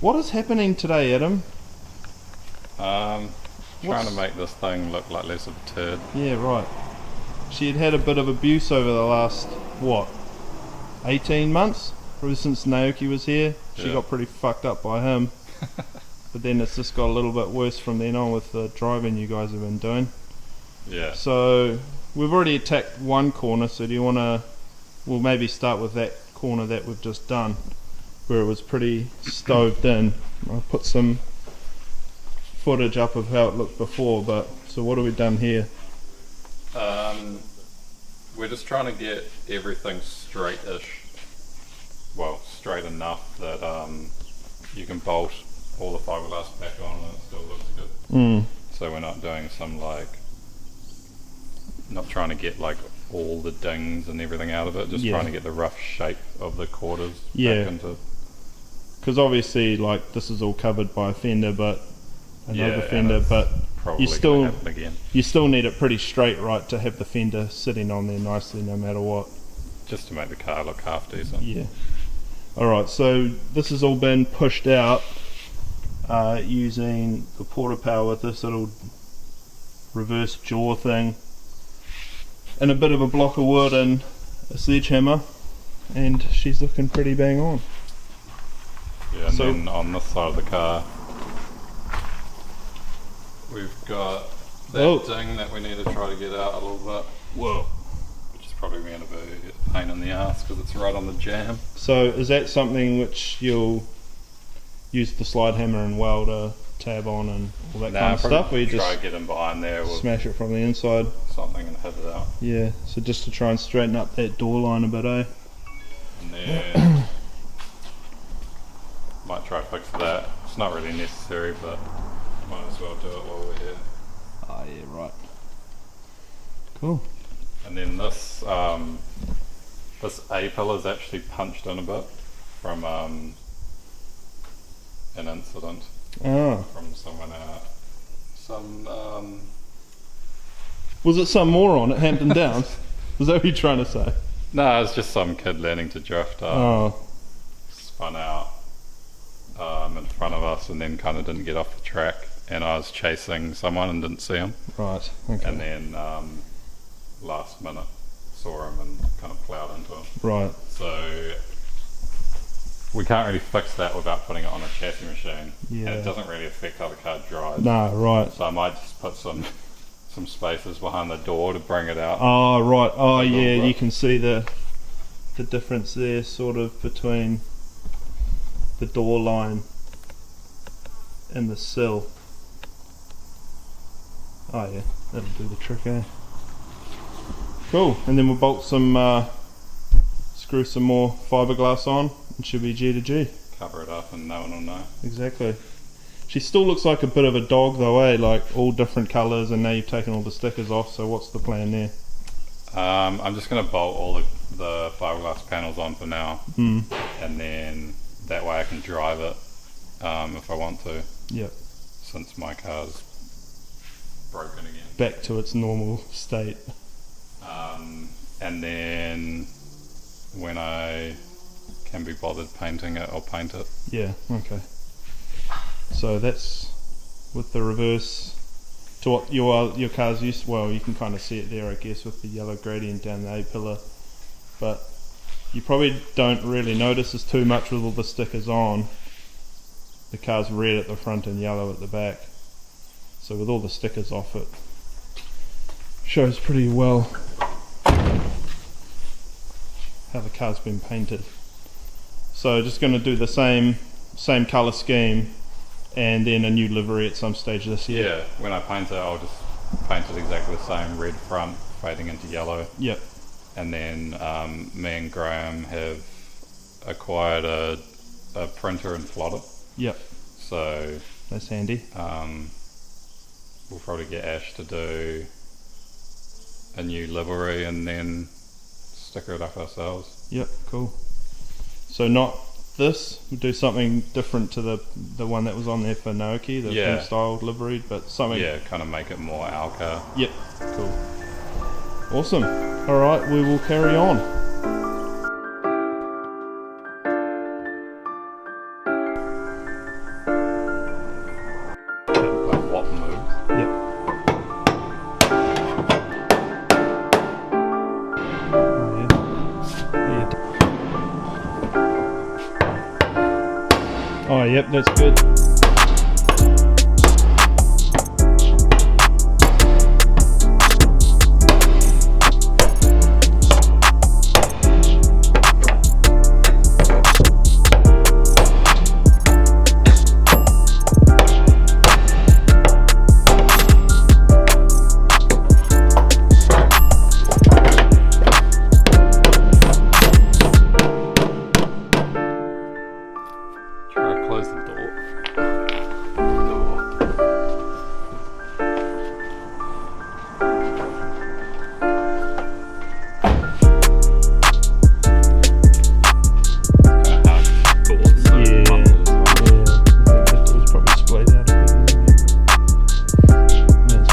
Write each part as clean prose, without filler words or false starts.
What is happening today, Adam? Trying to make this thing look like less of a turd. Yeah, right. She had had a bit of abuse over the last, what, 18 months? Probably since Naoki was here. She Yeah. got pretty fucked up by him. But then it's just got a little bit worse from then on with the driving you guys have been doing. Yeah. So, we've already attacked one corner, so do you want to... We'll maybe start with that corner that we've just done, where it was pretty stoved in. I'll put some footage up of how it looked before, but... So what have we done here? We're just trying to get everything straight-ish. Well, straight enough that you can bolt all the fiberglass back on and it still looks good. So we're not doing some not trying to get like all the dings and everything out of it, just trying to get the rough shape of the quarters back into. Because obviously, like, this is all covered by a fender, but another and fender, but probably you still gonna happen again. you still need it pretty straight, right, to have the fender sitting on there nicely, no matter what. Just to make the car look half decent. Yeah. All right. So this has all been pushed out using the porta power with this little reverse jaw thing, and a bit of a block of wood and a sledgehammer, and she's looking pretty bang on. Yeah, and then on this side of the car, we've got that ding that we need to try to get out a little bit. Whoa. Which is probably going to be a pain in the ass because it's right on the jam. So is that something which you'll use the slide hammer and weld a tab on and all that kind of stuff? Or you try just to get in behind there with smash it from the inside? something and hit it out. Yeah, so just to try and straighten up that door line a bit, eh? And then might try to fix that. It's not really necessary, but might as well do it while we're here. Oh yeah, right. Cool. And then this this A pillar is actually punched in a bit from an incident from someone Was it some moron at Hampton Downs? Was that what you're trying to say? No, it's just some kid learning to drift. Spun out in front of us and then kind of didn't get off the track, and I was chasing someone and didn't see him. Right, okay. And then last minute saw him and kind of ploughed into him. Right. So we can't really fix that without putting it on a chassis machine. Yeah. And it doesn't really affect how the car drives. No, right. So I might just put some spacers behind the door to bring it out. Oh, right. Oh, yeah, bit. you can see the difference there, sort of, between the door line and the sill. Oh, yeah, that'll do the trick, eh? Cool, and then we'll bolt some, screw some more fiberglass on, and she'll be G to G. Cover it up and no one will know. Exactly. She still looks like a bit of a dog though, eh? Like all different colours, and now you've taken all the stickers off, so what's the plan there? I'm just going to bolt all the fiberglass panels on for now, and then that way I can drive it if I want to. Yep. Since my car's broken again. Back to its normal state. And then when I can be bothered painting it, I'll paint it. Yeah, okay. So that's with the reverse to what your car's used. Well, you can kind of see it there, I guess, with the yellow gradient down the A-pillar, but you probably don't really notice this too much with all the stickers on. The car's red at the front and yellow at the back, so with all the stickers off, it shows pretty well how the car's been painted. So just going to do the same colour scheme and then a new livery at some stage this year. Yeah, when I paint it, I'll just paint it exactly the same, red front fading into yellow. Yep. And then me and Graham have acquired a printer and plotter. Yep. So that's handy. We'll probably get Ash to do a new livery and then sticker it up ourselves. Yep, cool. So not this, we'll do something different to the one that was on there for Naoki, the pink style livery, but something... Yeah, kind of make it more our car. Yep, cool. Awesome. Alright, we will carry on. Oh, yep, that's good. Close the door.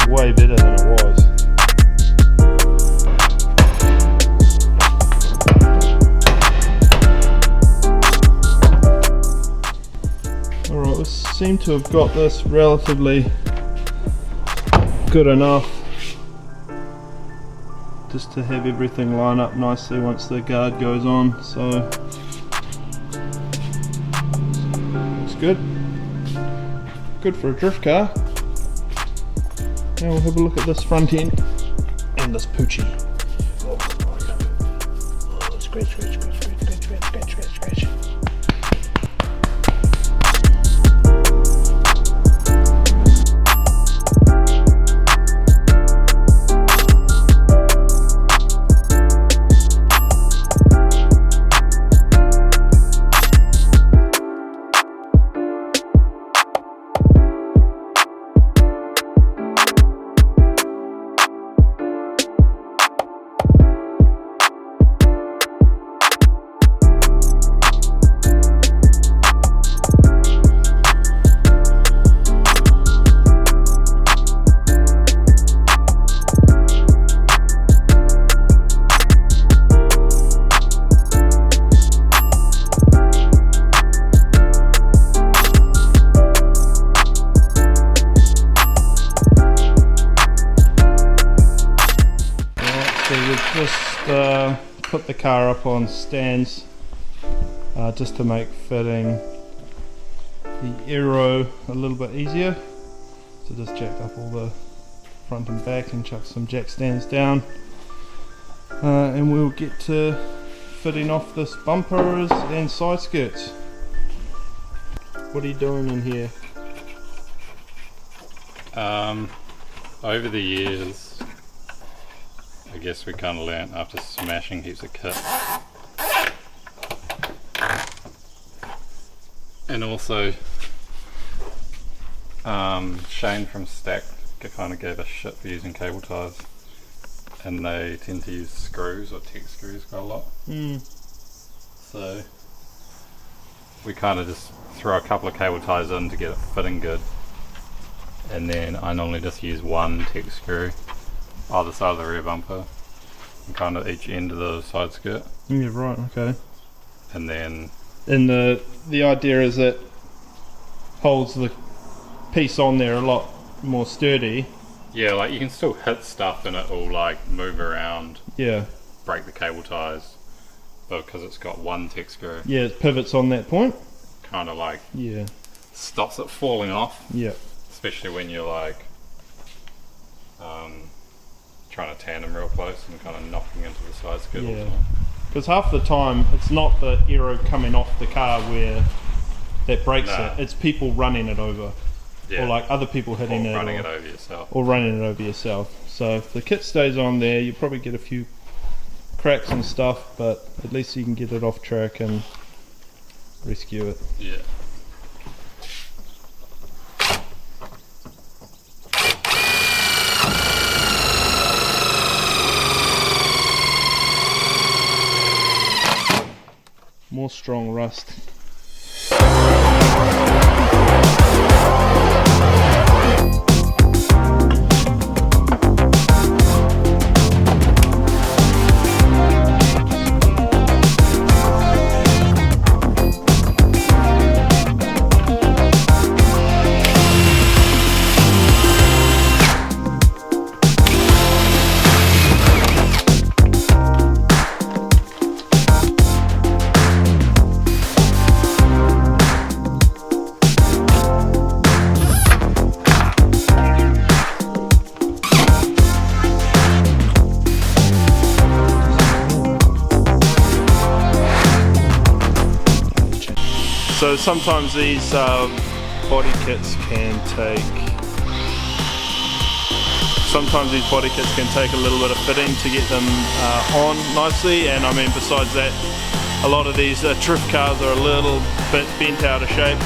Way better than it was. Alright, we seem to have got this relatively good enough just to have everything line up nicely once the guard goes on, so it's good. Good for a drift car. Now we'll have a look at this front end and this poochie. Oh, scratch, scratch, scratch, scratch, scratch, scratch, scratch, scratch. Just put the car up on stands just to make fitting the Aero a little bit easier. So just jacked up all the front and back and chucked some jack stands down, and we'll get to fitting off this bumpers and side skirts. What are you doing in here? Over the years, I guess we kind of learnt after smashing heaps of kit, and also Shane from Stack kind of gave us shit for using cable ties, and they tend to use screws or tech screws quite a lot. So we kind of just throw a couple of cable ties in to get it fitting good, and then I normally just use one tech screw either side of the rear bumper and kind of each end of the side skirt. Yeah, right, okay. And then the idea is it holds the piece on there a lot more sturdy. Yeah, like you can still hit stuff and it will like move around, yeah, break the cable ties, but because it's got one tech screw, yeah, it pivots on that point, kind of like yeah, stops it falling off. Yeah, especially when you're like trying to tandem real close and kind of knocking into the side skirt. Yeah, because half the time it's not the Aero coming off the car where that breaks it, it's people running it over, or like other people hitting it, running it over yourself, or running it over yourself. So if the kit stays on there, you probably get a few cracks and stuff, but at least you can get it off track and rescue it. Yeah. More strong rust. So sometimes these body kits can take a little bit of fitting to get them on nicely, and I mean besides that, a lot of these drift cars are a little bit bent out of shape.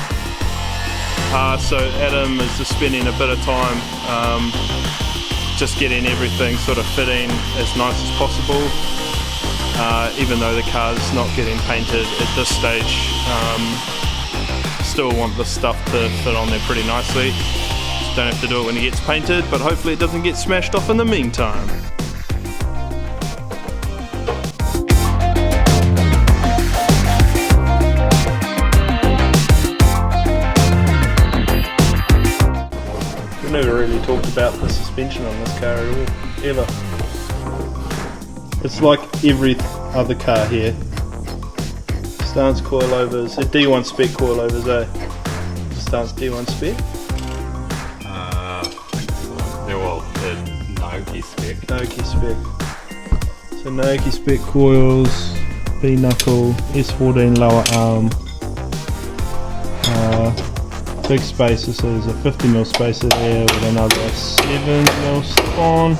So Adam is just spending a bit of time just getting everything sort of fitting as nice as possible. Even though the car's not getting painted at this stage, still want the stuff to fit on there pretty nicely. Just don't have to do it when it gets painted, but hopefully it doesn't get smashed off in the meantime. We've never really talked about the suspension on this car at all, ever. It's like every other car here. Stance coilovers, a D1 spec coilovers, eh? Stance D1 spec? The Naoki spec. Naoki spec. So Naoki spec coils, B knuckle, S14 lower arm. Big spacer, so there's a 50mm spacer there with another 7mm spawn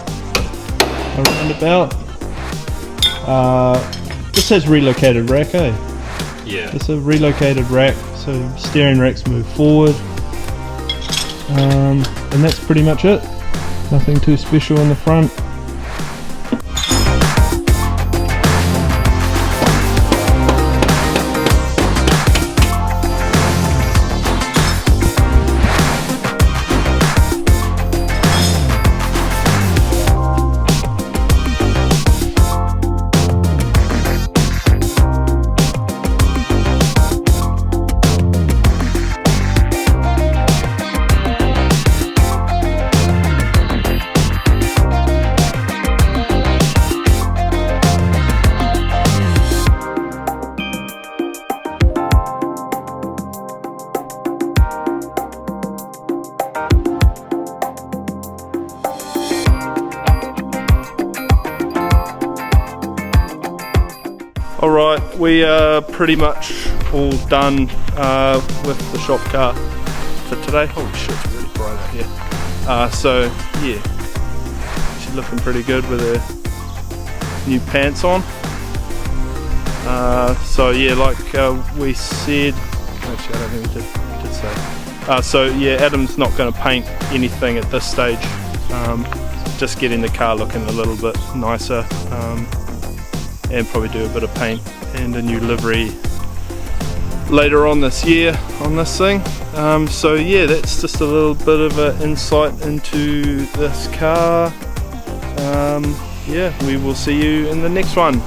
around about. This has relocated rack, eh? Yeah. It's a relocated rack, so steering racks move forward. And that's pretty much it. Nothing too special in the front. Alright, we are pretty much all done with the shop car for today. Holy shit, it's really bright out here. So yeah, she's looking pretty good with her new pants on. So yeah, like we said, actually I don't think we did say. So yeah, Adam's not going to paint anything at this stage, just getting the car looking a little bit nicer. And probably do a bit of paint and a new livery later on this year on this thing. So yeah, that's just a little bit of an insight into this car. Yeah, we will see you in the next one.